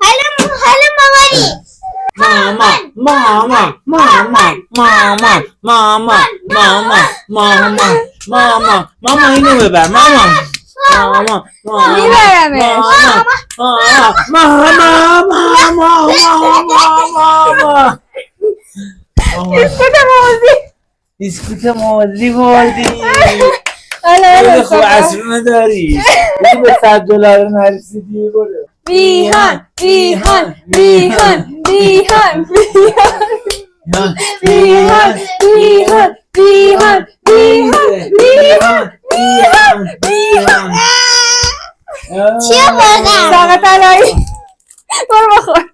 هلا ماما اینو ببر ماما میبرمش. بیسکوت موزی بردی. حالا خوب عصرونه داری بگی به $100 نرسیدی برو. ریحان ریحان ریحان ریحان ریحان ریحان ریحان ریحان چیه خوردم؟ ساقه طلایی برو بخور